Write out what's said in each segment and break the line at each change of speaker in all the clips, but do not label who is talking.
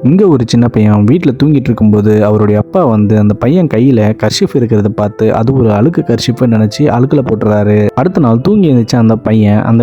இங்கே ஒரு சின்ன பையன் வீட்டில் தூங்கிட்டு இருக்கும்போது அவருடைய அப்பா வந்து அந்த பையன் கையில் கர்ஷிஃப் இருக்கிறத பார்த்து அது ஒரு அழுக்கு கர்ஷிஃப்னு நினச்சி அழுக்கில் போட்டுறாரு. அடுத்த நாள் தூங்கி எழுந்துச்சு அந்த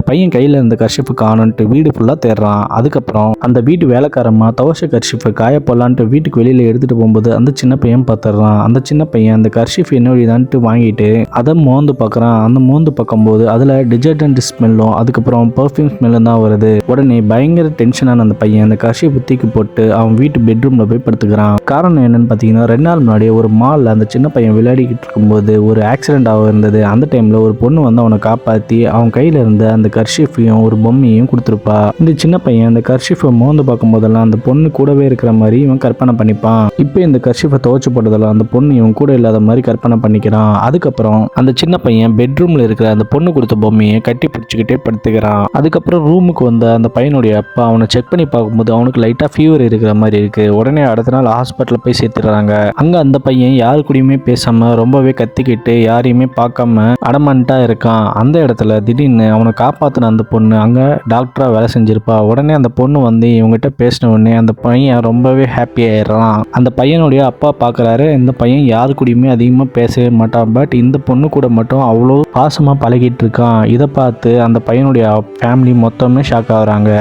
பையன் கையில் இருந்த கர்ஷிஃப் காணுன்ட்டு வீடு ஃபுல்லாக தேடுறான். அதுக்கப்புறம் அந்த வீட்டு வேலைக்காரம்மா துவச்ச கர்ஷிஃபை காய போடலான்ட்டு வீட்டுக்கு வெளியில் எடுத்துகிட்டு போகும்போது அந்த சின்ன பையன் பார்த்துடுறான். அந்த சின்ன பையன் அந்த கர்ஷிஃப் என்னோடதான்ட்டு வாங்கிட்டு அதை மோந்து பார்க்குறான். அந்த மோந்து பார்க்கும்போது அதில் டிஜர்டன்ட் ஸ்மெல்லும் அதுக்கப்புறம் பர்ஃப்யூம் ஸ்மெல்லும் தான் வருது. உடனே பயங்கர டென்ஷனான அந்த பையன் அந்த கர்ஷிஃப் தூக்கி போட்டு அவன் வீட்டு பெட்ரூம்ல போய் படுத்துக்கிறான். காரணம் என்னன்னு பார்த்தீங்கன்னா 2 நாள் முன்னாடி ஒரு மால்ல அந்த சின்ன பையன் விளையாடிக்கிட்டு இருக்கும்போது ஒரு ஆக்சிடென்ட் இருந்தது. அந்த டைம்ல ஒரு பொண்ணு வந்து அவனை காப்பாற்றி அவன் கையில இருந்த அந்த கர்ஷிஃபையும் ஒரு பொம்மையும் கொடுத்துருப்பா. இந்த சின்ன பையன் அந்த கர்ஷிஃபை மோந்து பார்க்கும் போதெல்லாம் அந்த பொண்ணு கூடவே இருக்கிற மாதிரி இவன் கற்பனை பண்ணிப்பான். இப்போ இந்த கர்ஷிஃபை துவச்சு போட்டதெல்லாம் அந்த பொண்ணு இவன் கூட இல்லாத மாதிரி கற்பனை பண்ணிக்கிறான். அதுக்கப்புறம் அந்த சின்ன பையன் பெட்ரூம்ல இருக்கிற அந்த பொண்ணு கொடுத்த பொம்மையை கட்டி பிடிச்சிக்கிட்டே படுத்துக்கிறான். அதுக்கப்புறம் ரூமுக்கு வந்த அந்த பையனுடைய அப்பா அவனை செக் பண்ணி பார்க்கும்போது அவனுக்கு லைட்டா ஃபீவர் இருக்கிற மாதிரி இருக்கு. உடனே அடுத்த நாள் ஹாஸ்பிட்டலில் போய் சேர்த்துறாங்க. அங்க அந்த பையன் யாரு கூடயுமே பேசாம ரொம்பவே கத்திக்கிட்டு யாரையுமே பார்க்காம அடமண்டா இருக்கான். அந்த இடத்துல திடீர்னு அவனை காப்பாத்தின அந்த பொண்ணு அங்க டாக்டரா வேலை செஞ்சிருப்பா. உடனே அந்த பொண்ணு வந்து இவங்ககிட்ட பேசின உடனே அந்த பையன் ரொம்பவே ஹாப்பி ஆயிடுறான். அந்த பையனுடைய அப்பா பார்க்குறாரு, இந்த பையன் யாரு கூடயுமே அதிகமாக பேசவே மாட்டான். பட் இந்த பொண்ணு கூட மட்டும் அவ்வளோ பாசமாக பழகிட்டு இருக்கான். இதை பார்த்து அந்த பையனுடைய ஃபேமிலி மொத்தமே ஷாக் ஆகுறாங்க.